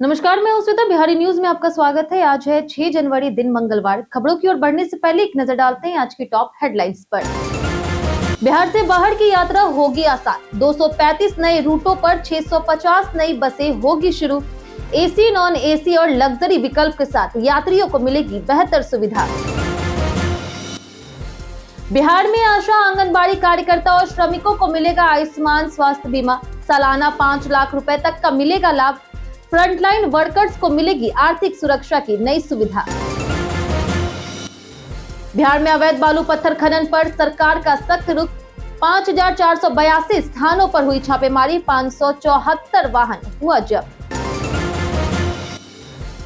नमस्कार, मैं श्वेता। बिहारी न्यूज में आपका स्वागत है। आज है 6 जनवरी, दिन मंगलवार। खबरों की ओर बढ़ने से पहले एक नजर डालते हैं आज की टॉप हेडलाइंस पर। बिहार से बाहर की यात्रा होगी आसान। 235 नए रूटों पर 650 नई बसें होगी शुरू। एसी, नॉन एसी और लग्जरी विकल्प के साथ यात्रियों को मिलेगी बेहतर सुविधा। बिहार में आशा, आंगनबाड़ी कार्यकर्ता और श्रमिकों को मिलेगा आयुष्मान स्वास्थ्य बीमा। सालाना 5 लाख रुपए तक का मिलेगा लाभ। फ्रंटलाइन वर्कर्स को मिलेगी आर्थिक सुरक्षा की नई सुविधा। बिहार में अवैध बालू पत्थर खनन पर सरकार का सख्त रुख। 5482 स्थानों पर हुई छापेमारी। 574 वाहन हुआ जब्त।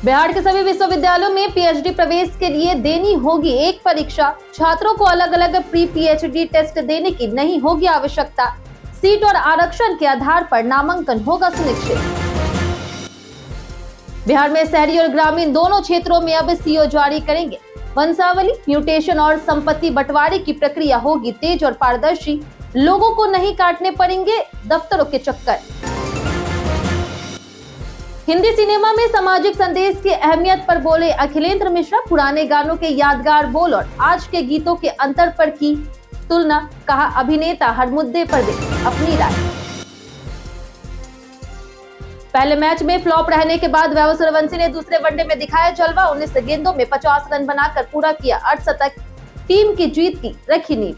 बिहार के सभी विश्वविद्यालयों में पीएचडी प्रवेश के लिए देनी होगी एक परीक्षा। छात्रों को अलग अलग प्री पीएचडी टेस्ट देने की नहीं होगी आवश्यकता। सीट और आरक्षण के आधार पर नामांकन होगा सुनिश्चित। बिहार में शहरी और ग्रामीण दोनों क्षेत्रों में अब सीओ जारी करेंगे। वंशावली, म्यूटेशन और संपत्ति बंटवारे की प्रक्रिया होगी तेज और पारदर्शी। लोगों को नहीं काटने पड़ेंगे दफ्तरों के चक्कर। हिंदी सिनेमा में सामाजिक संदेश की अहमियत पर बोले अखिलेंद्र मिश्रा। पुराने गानों के यादगार बोल और आज के गीतों के अंतर पर की तुलना। कहा, अभिनेता हर मुद्दे पर दे अपनी राय। पहले मैच में फ्लॉप रहने के बाद वैभव सूर्यवंशी ने दूसरे वनडे में दिखाया जलवा। 19 गेंदों में 50 रन बनाकर पूरा किया अर्धशतक। टीम की जीत की रखी नींव।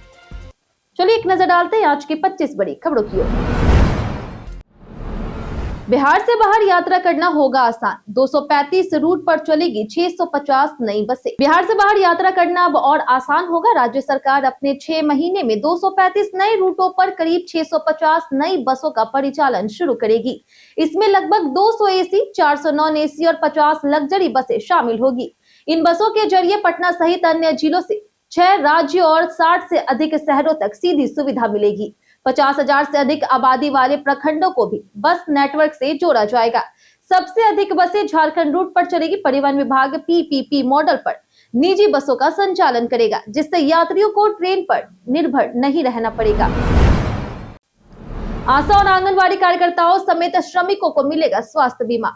चलिए एक नजर डालते हैं आज की 25 बड़ी खबरों की ओर। बिहार से बाहर यात्रा करना होगा आसान। 235 रूट पर चलेगी 650 नई बसें। बिहार से बाहर यात्रा करना अब और आसान होगा। राज्य सरकार अपने 6 महीने में 235 नए रूटों पर करीब 650 नई बसों का परिचालन शुरू करेगी। इसमें लगभग 200 एसी, 400 नॉन एसी और 50 लग्जरी बसें शामिल होगी। इन बसों के जरिए पटना सहित अन्य जिलों से 6 राज्यों और 60 से अधिक शहरों तक सीधी सुविधा मिलेगी। 50,000 से अधिक आबादी वाले प्रखंडों को भी बस नेटवर्क से जोड़ा जाएगा। सबसे अधिक बसें झारखंड रूट पर चलेगी। परिवहन विभाग पीपीपी मॉडल पर निजी बसों का संचालन करेगा, जिससे यात्रियों को ट्रेन पर निर्भर नहीं रहना पड़ेगा। आशा और आंगनबाड़ी कार्यकर्ताओं समेत श्रमिकों को मिलेगा स्वास्थ्य बीमा।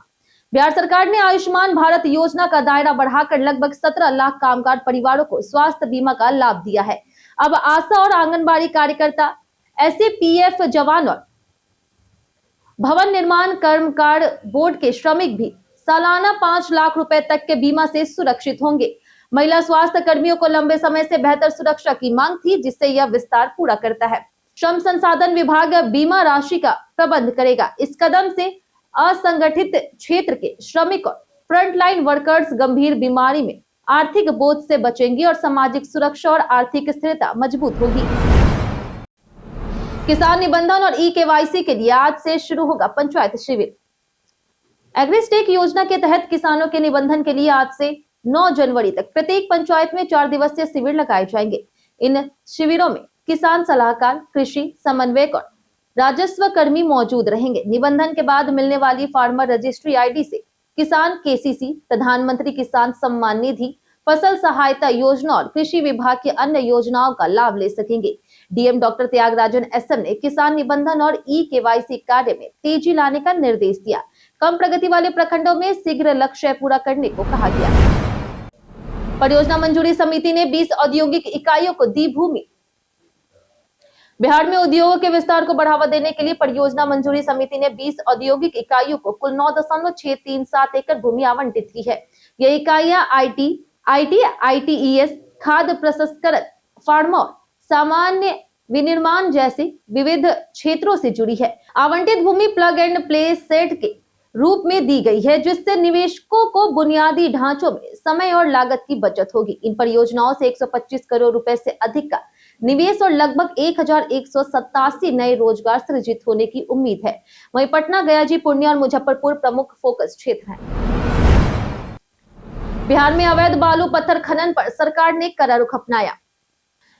बिहार सरकार ने आयुष्मान भारत योजना का दायरा बढ़ाकर लगभग 17 लाख कामगार परिवारों को स्वास्थ्य बीमा का लाभ दिया है। अब आशा और आंगनबाड़ी कार्यकर्ता, एसएपीएफ जवान और भवन निर्माण कर्मकार बोर्ड के श्रमिक भी सालाना 5 लाख रुपए तक के बीमा से सुरक्षित होंगे। महिला स्वास्थ्य कर्मियों को लंबे समय से बेहतर सुरक्षा की मांग थी, जिससे यह विस्तार पूरा करता है। श्रम संसाधन विभाग बीमा राशि का प्रबंध करेगा। इस कदम से असंगठित क्षेत्र के श्रमिक और फ्रंटलाइन वर्कर्स गंभीर बीमारी में आर्थिक बोझ से बचेंगे और सामाजिक सुरक्षा और आर्थिक स्थिरता मजबूत होगी। किसान निबंधन और ई-केवाईसी के लिए आज से शुरू होगा पंचायत शिविर। एग्रीस्टेक योजना के तहत किसानों के निबंधन के लिए आज से 9 जनवरी तक प्रत्येक पंचायत में 4 दिवसीय शिविर लगाए जाएंगे। इन शिविरों में किसान सलाहकार, कृषि समन्वयक और राजस्व कर्मी मौजूद रहेंगे। निबंधन के बाद मिलने वाली फार्मर रजिस्ट्री आईडी से किसान केसीसी, प्रधानमंत्री किसान सम्मान निधि, फसल सहायता योजना और कृषि विभाग की अन्य योजनाओं का लाभ ले सकेंगे। डीएम डॉक्टर त्यागराजन एसएम ने किसान निबंधन और ई-केवाईसी कार्य में तेजी लाने का निर्देश दिया। कम प्रगति वाले प्रखंडों में शीघ्र लक्ष्य पूरा करने को कहा गया। परियोजना मंजूरी समिति ने 20 औद्योगिक इकाइयों को दी भूमि। बिहार में उद्योगों के विस्तार को बढ़ावा देने के लिए परियोजना मंजूरी समिति ने 20 औद्योगिक इकाइयों को कुल 9.637 एकड़ भूमि आवंटित की है। ये इकाइयां आईटीईएस, खाद्य प्रसंस्करण, फार्मा और सामान्य विनिर्माण जैसे विविध क्षेत्रों से जुड़ी है। आवंटित भूमि प्लग एंड प्ले सेट के रूप में दी गई है, जिससे निवेशकों को बुनियादी ढांचों में समय और लागत की बचत होगी। इन परियोजनाओं से 125 करोड़ रुपए से अधिक का निवेश और लगभग 1187 नए रोजगार सृजित होने की उम्मीद है। वहीं पटना, गया, पूर्णिया और मुजफ्फरपुर प्रमुख फोकस क्षेत्र हैं। बिहार में अवैध बालू पत्थर खनन पर सरकार ने कड़ा रुख अपनाया।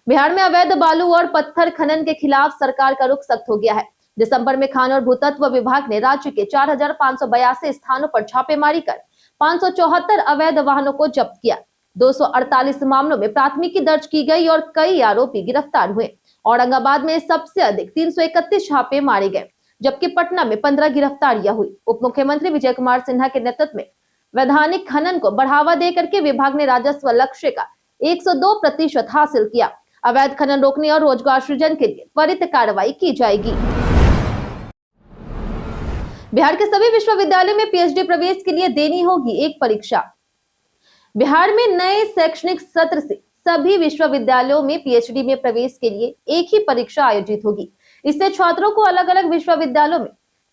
बिहार में अवैध बालू और पत्थर खनन के खिलाफ सरकार का रुख सख्त हो गया है। दिसंबर में खान और भूतत्व विभाग ने राज्य के 4582 स्थानों पर छापेमारी कर 574 अवैध वाहनों को जब्त किया। 248 मामलों में प्राथमिकी दर्ज की गई और कई आरोपी गिरफ्तार हुए। औरंगाबाद में सबसे अधिक 331 छापे मारे गए। जबकि पटना में 15 गिरफ्तारियां हुई। उप मुख्यमंत्री विजय कुमार सिन्हा के नेतृत्व में वैधानिक खनन को बढ़ावा देकर के विभाग ने राजस्व लक्ष्य का 102% हासिल किया। अवैध खनन रोकने और रोजगार सृजन के लिए त्वरित कार्रवाई की जाएगी। बिहार के सभी विश्वविद्यालयों में पीएचडी प्रवेश के लिए देनी होगी एक परीक्षा। बिहार में नए शैक्षणिक सत्र से सभी विश्वविद्यालयों में पीएचडी में प्रवेश के लिए एक ही परीक्षा आयोजित होगी। इससे छात्रों को अलग अलग विश्वविद्यालयों में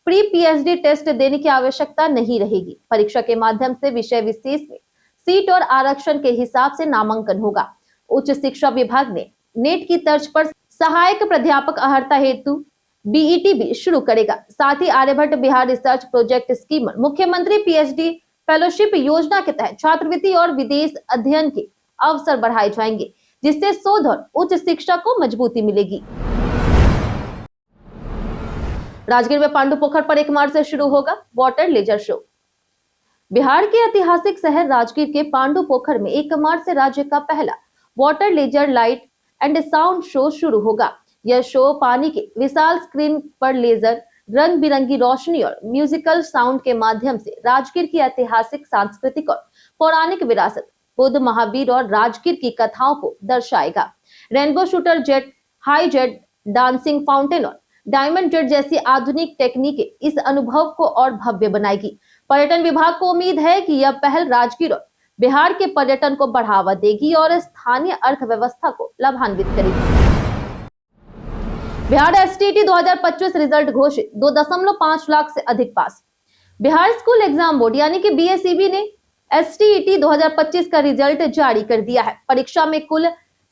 प्री पीएचडी टेस्ट देने की आवश्यकता नहीं रहेगी। परीक्षा के माध्यम से विषय विशेष में सीट और आरक्षण के हिसाब से नामांकन होगा। उच्च शिक्षा विभाग ने नेट की तर्ज पर सहायक प्राध्यापक अहर्ता हेतु बीईटी भी शुरू करेगा। साथ ही Aryabhatta Bihar research project scheme, मुख्यमंत्री पीएचडी फेलोशिप योजना के तहत छात्रवृत्ति और विदेश अध्ययन के अवसर बढ़ाए जाएंगे, जिससे शोध और उच्च शिक्षा को मजबूती मिलेगी। राजगीर में पांडु पोखर पर 1 मार्च से शुरू होगा वाटर लेजर शो। बिहार के ऐतिहासिक शहर राजगीर के पांडु पोखर में 1 मार्च से राज्य का पहला water laser light and sound show शुरू होगा। यह शो पानी के विशाल स्क्रीन पर लेजर, रंग बिरंगी रोशनी और म्यूजिकल साउंड के माध्यम से राजगीर की ऐतिहासिक, सांस्कृतिक और पौराणिक विरासत, बुद्ध, महावीर और राजगीर की कथाओं को दर्शाएगा। Rainbow shooter jet, high jet, dancing fountain और डायमंड जेट जैसी आधुनिक टेक्निकें इस अनुभव को और भव्य बनाएगी। पर्यटन विभाग को उम्मीद है कि यह पहल राजगीर और बिहार के पर्यटन को बढ़ावा देगी और स्थानीय अर्थव्यवस्था को लाभान्वित करेगी। बिहार एसटीईटी 2025 रिजल्ट घोषित, 2.5 लाख से अधिक पास। बिहार स्कूल एग्जाम बोर्ड यानी कि बीएसईबी ने एसटीईटी 2025 का रिजल्ट जारी कर दिया है। परीक्षा में कुल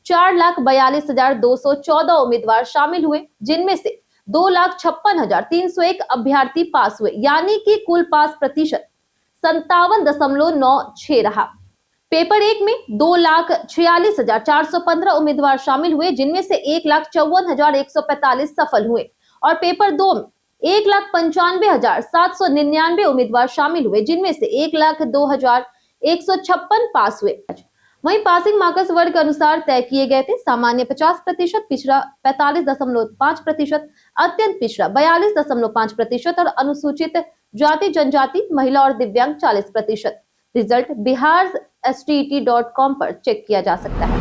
4,42,214 उम्मीदवार शामिल हुए, जिनमें से 2,56,301 अभ्यर्थी पास हुए, यानी कि कुल पास प्रतिशत 57.96 रहा। पेपर 1 में 2,46,415 उम्मीदवार शामिल हुए, जिनमें से 1,54,145 सफल हुए और पेपर 2 में 1,95,799 उम्मीदवार शामिल हुए, जिनमें से 1,02,156 पास हुए। वहीं पासिंग मार्क्स वर्ग के अनुसार तय किए गए थे। सामान्य 50%, पिछड़ा 45.5%, अत्यंत पिछड़ा 42.5% और अनुसूचित जाति जनजाति, महिला और दिव्यांग 40%। रिजल्ट biharSTET.com पर चेक किया जा सकता है।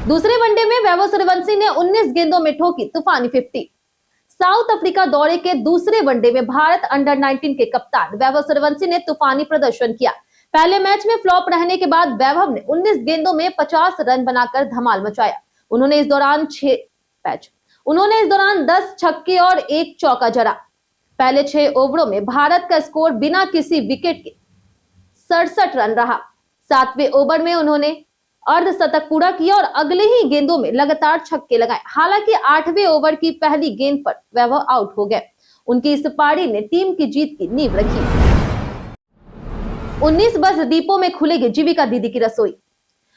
दूसरे वनडे में वैभव सूर्यवंशी ने 19 गेंदों में ठोकी तूफानी 50। साउथ अफ्रीका दौरे के दूसरे वनडे में भारत अंडर 19 के कप्तान वैभव सूर्यवंशी ने तूफानी प्रदर्शन किया। पहले मैच में फ्लॉप रहने के बाद वैभव ने 19 गेंदों में 50 रन बनाकर धमाल मचाया। उन्होंने इस दौरान 10 छक्के और 1 चौका जड़ा। पहले 6 ओवरों में भारत का स्कोर बिना किसी विकेट के 67 रन रहा। 7वें ओवर में उन्होंने अर्धशतक पूरा किया और अगले ही गेंदों में लगातार छक्के लगाए। हालांकि 8वें ओवर की पहली गेंद पर वैभव आउट हो गए। उनकी इस पारी ने टीम की जीत की नींव रखी। 19 बस डिपो में खुलेगी जीविका दीदी की रसोई।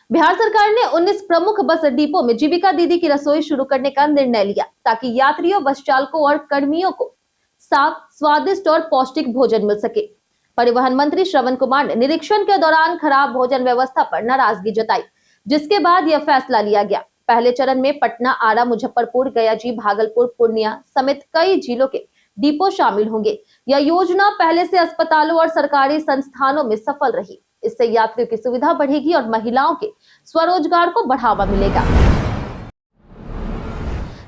बिहार सरकार ने 19 प्रमुख बस डिपो में जीविका दीदी की रसोई शुरू करने का निर्णय लिया, ताकि यात्रियों, बस चालकों और कर्मियों को साफ, स्वादिष्ट और पौष्टिक भोजन मिल सके। परिवहन मंत्री श्रवण कुमार ने निरीक्षण के दौरान खराब भोजन व्यवस्था पर नाराजगी जताई, जिसके बाद यह फैसला लिया गया। पहले चरण में पटना, आरा, मुजफ्फरपुर, गयाजी, भागलपुर, पूर्णिया समेत कई जिलों के डिपो शामिल होंगे। यह योजना पहले से अस्पतालों और सरकारी संस्थानों में सफल रही। इससे यात्रियों की सुविधा बढ़ेगी और महिलाओं के स्वरोजगार को बढ़ावा मिलेगा।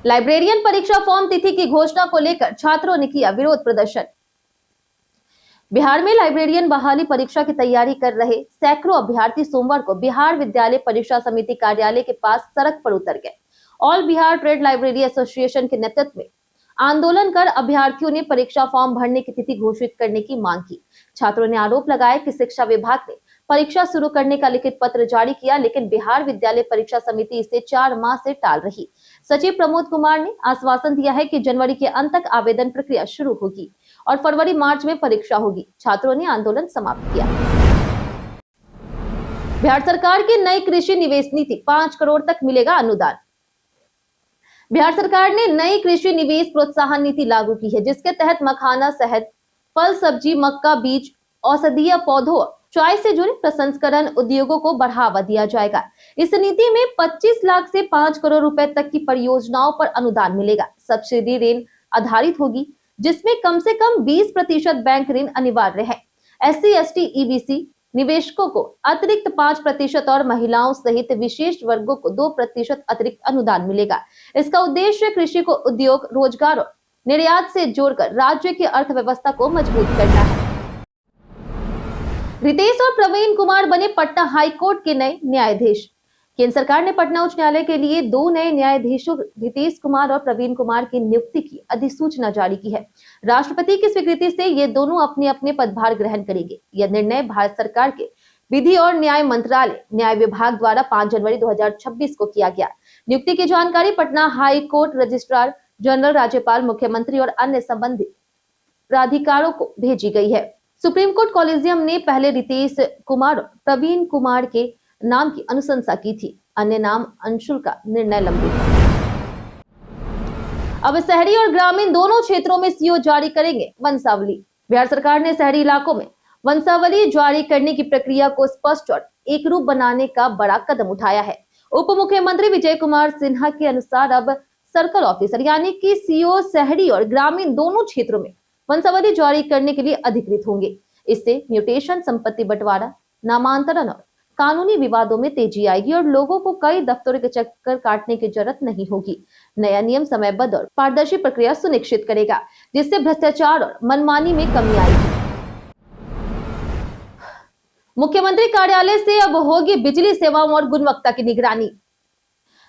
लाइब्रेरियन परीक्षा फॉर्म तिथि की घोषणा को लेकर छात्रों ने किया विरोध प्रदर्शन। बिहार में लाइब्रेरियन बहाली परीक्षा की तैयारी कर रहे सैकड़ों अभ्यर्थी सोमवार को बिहार विद्यालय परीक्षा समिति कार्यालय के पास सड़क पर उतर गए। All Bihar trade library association के नेतृत्व में आंदोलन कर अभ्यर्थियों ने परीक्षा फॉर्म भरने की तिथि घोषित करने की मांग की। छात्रों ने आरोप लगाया कि शिक्षा विभाग ने परीक्षा शुरू करने का लिखित पत्र जारी किया, लेकिन बिहार विद्यालय परीक्षा समिति इसे 4 माह से टाल रही। सचिव प्रमोद कुमार ने आश्वासन दिया है कि जनवरी के अंत तक आवेदन प्रक्रिया शुरू होगी और फरवरी-मार्च में परीक्षा होगी। छात्रों ने आंदोलन समाप्त किया। बिहार सरकार की नई कृषि निवेश नीति, 5 करोड़ तक मिलेगा अनुदान। बिहार सरकार ने नई कृषि निवेश प्रोत्साहन नीति लागू की है, जिसके तहत मखाना, शहद, फल, सब्जी, मक्का, बीज, औषधीय पौधों, चाय से जुड़े प्रसंस्करण उद्योगों को बढ़ावा दिया जाएगा। इस नीति में 25 लाख से 5 करोड़ रुपए तक की परियोजनाओं पर अनुदान मिलेगा। सब्सिडी ऋण आधारित होगी, जिसमें कम से कम 20% बैंक ऋण अनिवार्य है। SC, ST, EBC निवेशकों को अतिरिक्त 5% और महिलाओं सहित विशेष वर्गों को 2% अतिरिक्त अनुदान मिलेगा। इसका उद्देश्य कृषि को उद्योग, रोजगार और निर्यात से जोड़कर राज्य की अर्थव्यवस्था को मजबूत करना है। रितेश और प्रवीण कुमार बने पटना हाईकोर्ट के नए न्यायाधीश। केंद्र सरकार ने पटना उच्च न्यायालय के लिए 2 नए न्यायाधीशों रितेश कुमार और प्रवीण कुमार की नियुक्ति की अधिसूचना जारी की है। राष्ट्रपति की स्वीकृति से ये दोनों अपने अपने पदभार ग्रहण करेंगे। यह निर्णय भारत सरकार के विधि और न्याय मंत्रालय न्याय विभाग द्वारा 5 जनवरी 2026 को किया गया। नियुक्ति की जानकारी Patna high court registrar general, राज्यपाल, मुख्यमंत्री और अन्य संबंधित प्राधिकारों को भेजी गई है। सुप्रीम कोर्ट कॉलेजियम ने पहले रितेश कुमार और प्रवीण कुमार के नाम की अनुशंसा की थी। अन्य नाम अंशुल का निर्णय लंबित है। अब शहरी और ग्रामीण दोनों क्षेत्रों में सीओ जारी करेंगे वंशावली। बिहार सरकार ने शहरी इलाकों में वंशावली जारी करने की प्रक्रिया को स्पष्ट और एक रूप बनाने का बड़ा कदम उठाया है। उप मुख्यमंत्री विजय कुमार सिन्हा के अनुसार अब सर्कल ऑफिसर यानी कि सीओ शहरी और ग्रामीण दोनों क्षेत्रों में वंशावली जारी करने के लिए अधिकृत होंगे। इससे म्यूटेशन, संपत्ति बंटवारा, नामांतरण और कानूनी विवादों में तेजी आएगी और लोगों को कई दफ्तरों के चक्कर काटने की जरूरत नहीं होगी। नया नियम समयबद्ध और पारदर्शी प्रक्रिया सुनिश्चित करेगा, जिससे भ्रष्टाचार और मनमानी में कमी आएगी। मुख्यमंत्री कार्यालय से अब होगी बिजली सेवाओं और गुणवत्ता की निगरानी।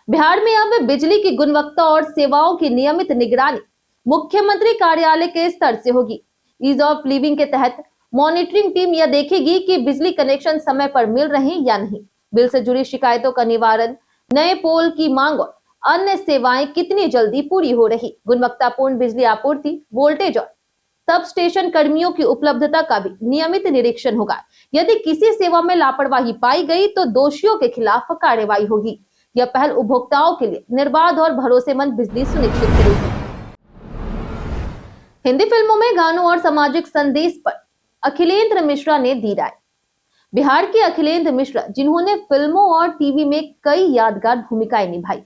बिहार में अब बिजली की गुणवत्ता और सेवाओं की नियमित निगरानी मुख्यमंत्री कार्यालय के स्तर से होगी। ईज ऑफ लिविंग के तहत मॉनिटरिंग टीम यह देखेगी कि बिजली कनेक्शन समय पर मिल रहे हैं या नहीं, बिल से जुड़ी शिकायतों का निवारण, नए पोल की मांग और अन्य सेवाएं कितनी जल्दी पूरी हो रही, गुणवत्तापूर्ण बिजली आपूर्ति, वोल्टेज और सब स्टेशन कर्मियों की उपलब्धता का भी नियमित निरीक्षण होगा। यदि किसी सेवा में लापरवाही पाई गई तो दोषियों के खिलाफ कार्रवाई होगी। यह पहल उपभोक्ताओं के लिए निर्बाध और भरोसेमंद बिजली सुनिश्चित करेगी। हिंदी फिल्मों में गानों और सामाजिक संदेश पर अखिलेंद्र मिश्रा ने दी राय। बिहार के अखिलेंद्र मिश्रा, जिन्होंने फिल्मों और टीवी में कई यादगार भूमिकाएं निभाई,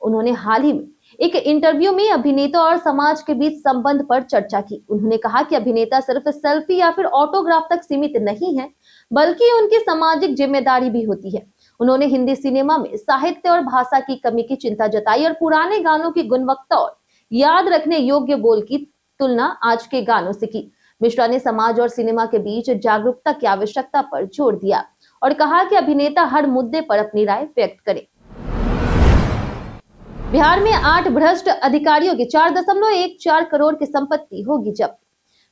उन्होंने हाल ही में एक इंटरव्यू में अभिनेता और समाज के बीच संबंध पर चर्चा की। उन्होंने कहा कि अभिनेता सिर्फ सेल्फी या फिर ऑटोग्राफ तक सीमित नहीं है, बल्कि उनकी सामाजिक जिम्मेदारी भी होती है। उन्होंने हिंदी सिनेमा में साहित्य और भाषा की कमी की चिंता जताई और पुराने गानों की गुणवत्ता और याद रखने योग्य बोल की तुलना आज के गानों से की। मिश्रा ने समाज और सिनेमा के बीच जागरूकता की आवश्यकता पर जोर दिया और कहा कि अभिनेता हर मुद्दे पर अपनी राय व्यक्त करे। बिहार में 8 भ्रष्ट अधिकारियों की 4.14 करोड़ की संपत्ति होगी जब्त।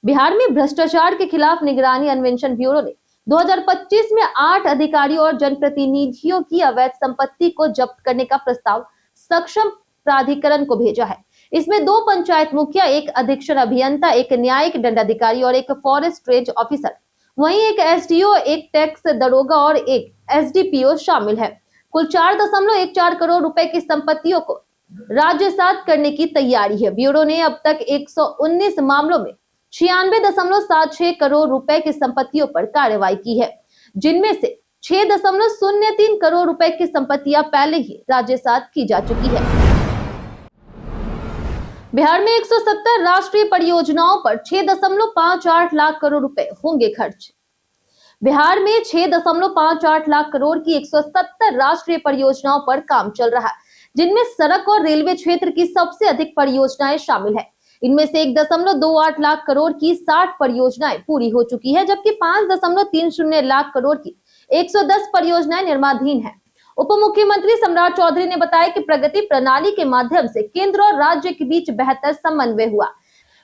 बिहार में भ्रष्टाचार के खिलाफ निगरानी अन्वेषण ब्यूरो ने 2025 में 8 अधिकारियों और जनप्रतिनिधियों की अवैध संपत्ति को जब्त करने का प्रस्ताव सक्षम प्राधिकरण को भेजा है। इसमें 2 पंचायत मुखिया, 1 अधीक्षण अभियंता, 1 न्यायिक दंडाधिकारी और 1 फॉरेस्ट रेंज ऑफिसर, वहीं 1 SDO, 1 टैक्स दरोगा और 1 SDPO शामिल है। कुल 4.14 करोड़ रुपए की संपत्तियों को राजसात करने की तैयारी है। ब्यूरो ने अब तक 119 मामलों में 96.76 करोड़ रुपए की संपत्तियों पर कार्रवाई की है, जिनमें से 6.03 करोड़ रुपए की संपत्तियां पहले ही राजसात की जा चुकी है। बिहार में 170 राष्ट्रीय परियोजनाओं पर 6.58 लाख करोड़ रुपए होंगे खर्च। बिहार में 6.58 लाख करोड़ की 170 राष्ट्रीय परियोजनाओं पर काम चल रहा है, जिनमें सड़क और रेलवे क्षेत्र की सबसे अधिक परियोजनाएं शामिल है। इनमें से 1.28 लाख करोड़ की 60 परियोजनाएं पूरी हो चुकी है, जबकि 5.30 लाख करोड़ की 110 परियोजनाएं निर्माणाधीन है। उप मुख्यमंत्री सम्राट चौधरी ने बताया कि प्रगति प्रणाली के माध्यम से केंद्र और राज्य के बीच बेहतर समन्वय हुआ,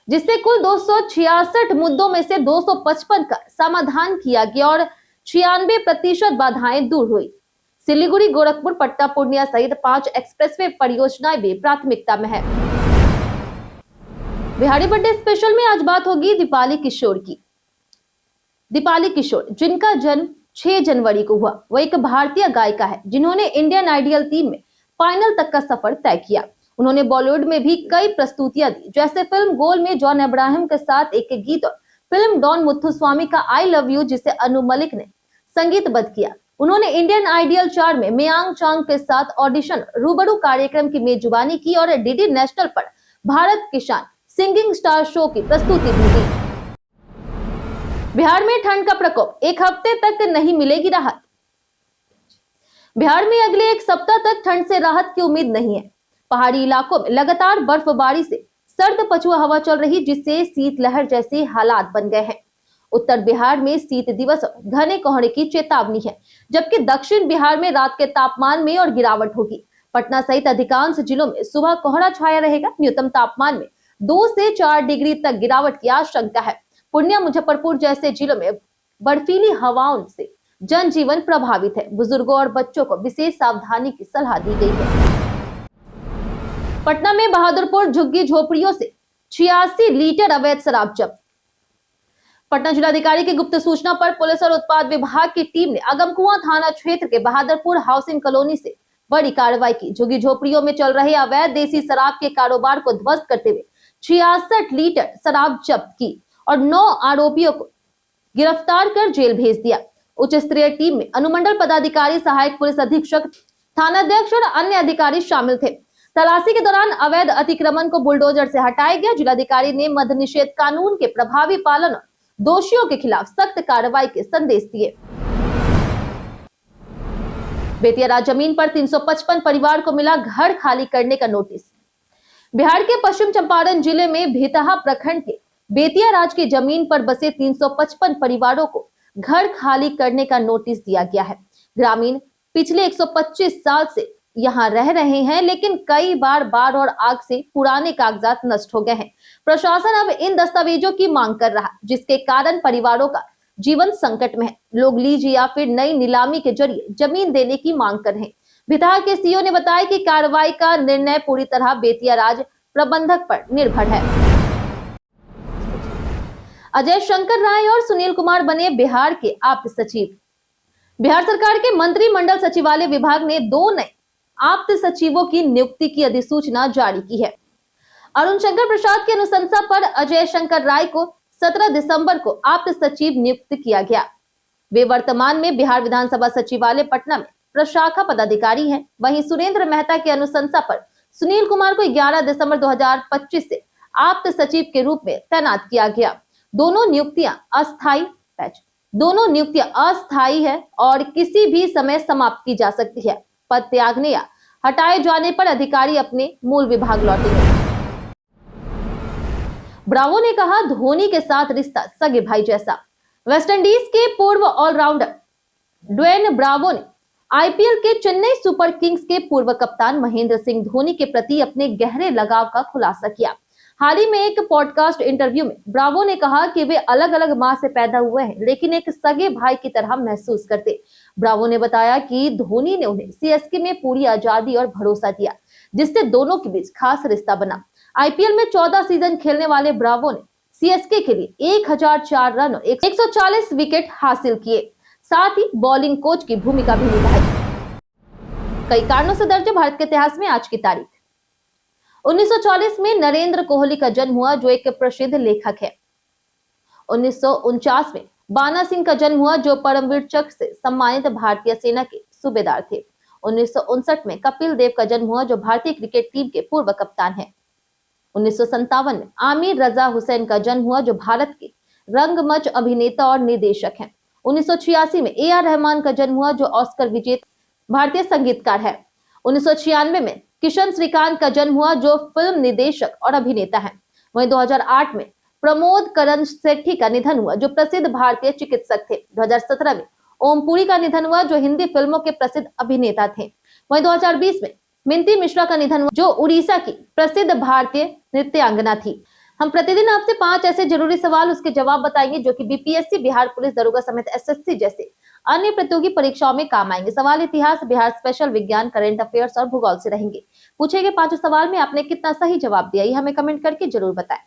जिससे कुल 266 मुद्दों में से 255 का समाधान किया गया और 96% बाधाएं दूर हुई। सिलीगुड़ी, गोरखपुर, पटना, पूर्णिया सहित 5 एक्सप्रेसवे परियोजनाएं भी प्राथमिकता में है। बिहारी बर्थडे स्पेशल में आज बात होगी दीपाली किशोर की। दीपाली किशोर, जिनका जन्म 6 जनवरी को हुआ, वो एक भारतीय गायिका है जिन्होंने इंडियन आइडियल टीम में फाइनल तक का सफर तय किया। उन्होंने बॉलीवुड में भी कई प्रस्तुतियां दी, जैसे फिल्म गोल में जॉन अब्राहम के साथ एक गीत और फिल्म डॉन मुथुस्वामी का आई लव यू, जिसे अनु मलिक ने संगीतबद्ध किया। उन्होंने इंडियन आइडियल 4 में मयांग चांग के साथ ऑडिशन रूबरू कार्यक्रम की मेजबानी की और डीडी नेशनल पर भारत किसान सिंगिंग स्टार शो की प्रस्तुति भी दी। बिहार में ठंड का प्रकोप, एक हफ्ते तक नहीं मिलेगी राहत। बिहार में अगले एक सप्ताह तक ठंड से राहत की उम्मीद नहीं है। पहाड़ी इलाकों में लगातार बर्फबारी से सर्द पछुआ हवा चल रही, जिससे शीतलहर जैसे हालात बन गए हैं। उत्तर बिहार में शीत दिवस और घने कोहरे की चेतावनी है, जबकि दक्षिण बिहार में रात के तापमान में और गिरावट होगी। पटना सहित अधिकांश जिलों में सुबह कोहरा छाया रहेगा। न्यूनतम तापमान में 2 से 4 डिग्री तक गिरावट की आशंका है। पूर्णिया, मुजफ्फरपुर जैसे जिलों में बर्फीली हवाओं से जनजीवन प्रभावित है। बुजुर्गों और बच्चों को विशेष सावधानी की सलाह दी गई है। पटना में बहादुरपुर झुग्गी झोपड़ियों से 86 लीटर अवैध शराब जब्त। पटना जिलाधिकारी की गुप्त सूचना पर पुलिस और उत्पाद विभाग की टीम ने अगमकुआं थाना क्षेत्र के बहादुरपुर हाउसिंग कॉलोनी से बड़ी कार्रवाई की। झुग्गी झोपड़ियों में चल रहे अवैध देसी शराब के कारोबार को ध्वस्त करते हुए 66 लीटर शराब जब्त की और 9 आरोपियों को गिरफ्तार कर जेल भेज दिया। उच्च स्तरीय टीम में अनुमंडल पदाधिकारी, सहायक पुलिस अधीक्षक, थानाध्यक्ष और अन्य अधिकारी शामिल थे। तलाशी के दौरान अवैध अतिक्रमण को बुलडोजर से हटाया गया। जिलाधिकारी ने मद्य निषेध कानून के प्रभावी पालन और दोषियों के खिलाफ सख्त कार्रवाई के संदेश दिए। बेतिया राज जमीन पर 355 परिवार को मिला घर खाली करने का नोटिस। बिहार के पश्चिम चंपारण जिले में भितहा प्रखंड के बेतिया राज की जमीन पर बसे 355 परिवारों को घर खाली करने का नोटिस दिया गया है। ग्रामीण पिछले 125 साल से यहां रह रहे हैं, लेकिन कई बार बाढ़ और आग से पुराने कागजात नष्ट हो गए हैं। प्रशासन अब इन दस्तावेजों की मांग कर रहा, जिसके कारण परिवारों का जीवन संकट में है। लोग लीज या फिर नई नीलामी के जरिए जमीन देने की मांग कर रहे हैं। भितहा के सीओ ने बताया कि कार्रवाई का निर्णय पूरी तरह बेतिया राज प्रबंधक पर निर्भर है। अजय शंकर राय और सुनील कुमार बने बिहार के आप्त सचिव। बिहार सरकार के मंत्रिमंडल सचिवालय विभाग ने 2 नए आप्त सचिवों की नियुक्ति की अधिसूचना जारी की है। अरुण शंकर प्रसाद की अनुशंसा पर अजय शंकर राय को 17 दिसंबर को आप्त सचिव नियुक्त किया गया। वे वर्तमान में बिहार विधानसभा सचिवालय पटना में प्रशाखा पदाधिकारी हैं। वहीं सुरेंद्र मेहता की अनुशंसा पर सुनील कुमार को 11 दिसंबर 2025 से आप्त सचिव के रूप में तैनात किया गया। दोनों नियुक्तियां अस्थायी है और किसी भी समय समाप्त की जा सकती है। पद त्यागने या हटाए जाने पर अधिकारी अपने मूल विभाग लौटेंगे। ब्रावो ने कहा, धोनी के साथ रिश्ता सगे भाई जैसा। वेस्टइंडीज के पूर्व ऑलराउंडर ड्वेन ब्रावो ने आईपीएल के चेन्नई सुपर किंग्स के पूर्व कप्तान महेंद्र सिंह धोनी के प्रति अपने गहरे लगाव का खुलासा किया। हाल ही में एक पॉडकास्ट इंटरव्यू में ब्रावो ने कहा कि वे अलग अलग मां से पैदा हुए हैं, लेकिन एक सगे भाई की तरह महसूस करते। ब्रावो ने बताया कि धोनी ने उन्हें सीएसके में पूरी आजादी और भरोसा दिया, जिससे दोनों के बीच खास रिश्ता बना। आईपीएल में 14 सीजन खेलने वाले ब्रावो ने सीएसके के लिए 1004 रन और 140 विकेट हासिल किए। साथ ही बॉलिंग कोच की भूमिका भी निभाई। कई कारणों से दर्ज है भारत के इतिहास में आज की तारीख। 1940 में नरेंद्र कोहली का जन्म हुआ, जो एक प्रसिद्ध लेखक है। 1949 में बाना सिंह का जन्म हुआ, जो परमवीर चक्र से सम्मानित भारतीय सेना के सूबेदार थे। 1959 में कपिल देव का जन्म हुआ, जो भारतीय क्रिकेट टीम के पूर्व कप्तान हैं। 1957 में आमिर रजा हुसैन का जन्म हुआ, जो भारत के रंगमंच अभिनेता और निर्देशक हैं। 1986 में ए आर रहमान का जन्म हुआ, जो ऑस्कर विजेता भारतीय संगीतकार है। 1996 में किशन श्रीकांत का जन्म हुआ, जो फिल्म निर्देशक और अभिनेता हैं। वहीं 2008 में प्रमोद करण सेठी का निधन हुआ, जो प्रसिद्ध भारतीय चिकित्सक थे। 2017 में ओम पुरी का निधन हुआ, जो हिंदी फिल्मों के प्रसिद्ध अभिनेता थे। वहीं 2020 में मिंती मिश्रा का निधन हुआ, जो उड़ीसा की प्रसिद्ध भारतीय नृत्यांगना थी। हम प्रतिदिन आपसे 5 ऐसे जरूरी सवाल उसके जवाब बताएंगे, जो कि बीपीएससी, बिहार पुलिस दरोगा समेत एसएससी जैसे अन्य प्रतियोगी परीक्षाओं में काम आएंगे। सवाल इतिहास, बिहार स्पेशल, विज्ञान, करंट अफेयर्स और भूगोल से रहेंगे। पूछे गए 5 सवाल में आपने कितना सही जवाब दिया, ये हमें कमेंट करके जरूर बताएं।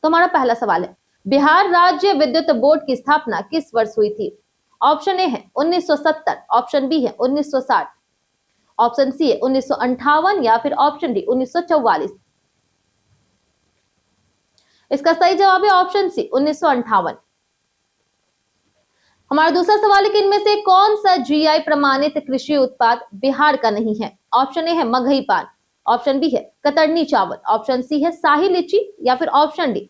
तो हमारा पहला सवाल है, बिहार राज्य विद्युत बोर्ड की स्थापना किस वर्ष हुई थी? ऑप्शन ए है 1970, ऑप्शन बी है 1960, ऑप्शन सी है 1958 या फिर ऑप्शन डी 1944। इसका सही जवाब है ऑप्शन सी 1958। हमारा दूसरा सवाल है कि इनमें से कौन सा जीआई प्रमाणित कृषि उत्पाद बिहार का नहीं है? ऑप्शन ए है मगही पान, ऑप्शन बी है कतरनी चावल, ऑप्शन सी है शाही लीची या फिर option D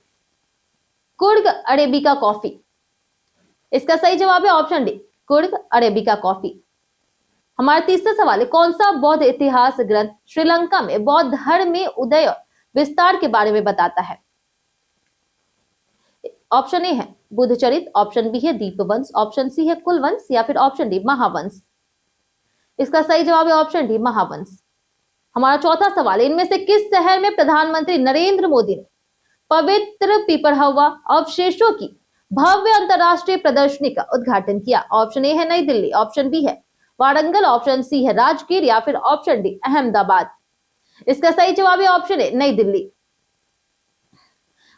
Coorg arabica coffee. इसका सही जवाब है option D Coorg arabica coffee. हमारा तीसरा सवाल है कौन सा बौद्ध इतिहास ग्रंथ श्रीलंका में बौद्ध धर्म में उदय और विस्तार के बारे में बताता है? ऑप्शन ए है बुद्धचरित, ऑप्शन बी है दीपवंश, ऑप्शन सी है कुलवंश या फिर ऑप्शन डी महावंश। इसका सही जवाब है ऑप्शन डी महावंश। हमारा चौथा सवाल है इनमें से किस शहर में प्रधानमंत्री नरेंद्र मोदी ने पवित्र पिपरहवा अवशेषों की भव्य अंतरराष्ट्रीय प्रदर्शनी का उद्घाटन किया? ऑप्शन ए है नई दिल्ली, ऑप्शन बी है वारंगल, ऑप्शन सी है राजगीर या फिर ऑप्शन डी अहमदाबाद। इसका सही जवाब है ऑप्शन ए नई दिल्ली।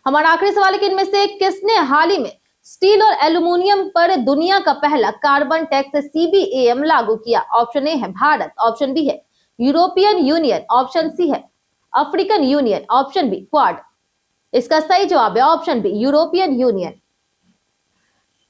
हमारा आखिरी सवाल है कि इनमें से किसने हाल ही में स्टील और एल्यूमिनियम पर दुनिया का पहला कार्बन टैक्स सीबीएम लागू किया? ऑप्शन ए है भारत, ऑप्शन बी है यूरोपियन यूनियन, ऑप्शन सी है African Union, option B Quad. इसका सही जवाब है ऑप्शन बी यूरोपियन यूनियन।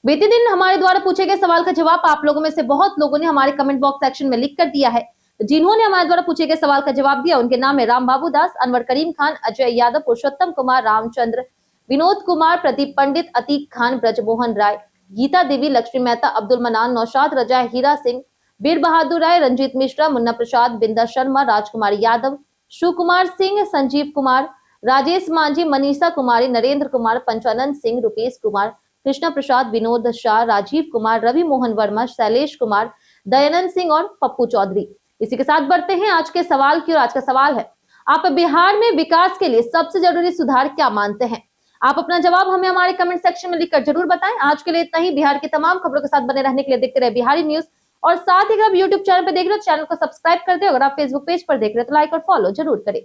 बीते दिन हमारे द्वारा पूछे गए सवाल का जवाब आप लोगों में से बहुत लोगों ने हमारे कमेंट बॉक्स सेक्शन में लिख कर दिया है। जिन्होंने हमारे द्वारा पूछे गए सवाल का जवाब दिया उनके नाम है राम बाबू दास, अनवर करीम खान, अजय यादव, पुरुषोत्तम कुमार, रामचंद्र, विनोद कुमार, प्रदीप पंडित, अतीक खान, ब्रजमोहन राय, गीता देवी, लक्ष्मी मेहता, अब्दुल मनान, नौशाद रजा, हीरा सिंह, बीर बहादुर राय, रंजीत मिश्रा, मुन्ना प्रसाद, बिंदा शर्मा, राजकुमार यादव, शिव कुमार सिंह, संजीव कुमार, राजेश मांझी, मनीषा कुमारी, नरेंद्र कुमार, पंचानंद सिंह, रुपेश कुमार, कृष्णा प्रसाद, विनोद शाह, राजीव कुमार, रवि मोहन वर्मा, शैलेश कुमार, दयानंद सिंह और पप्पू चौधरी। इसी के साथ बढ़ते हैं आज के सवाल की ओर। आज का सवाल है आप बिहार में विकास के लिए सबसे जरूरी सुधार क्या मानते हैं? आप अपना जवाब हमें हमारे कमेंट सेक्शन में लिखकर जरूर बताएं। आज के लिए इतना ही। बिहार की तमाम खबरों के साथ बने रहने के लिए देखते रहे बिहारी न्यूज और साथ ही अगर आप यूट्यूब चैनल पर देख रहे हो चैनल को सब्सक्राइब कर दे। अगर आप फेसबुक पेज पर देख रहे हो तो लाइक और फॉलो जरूर करें।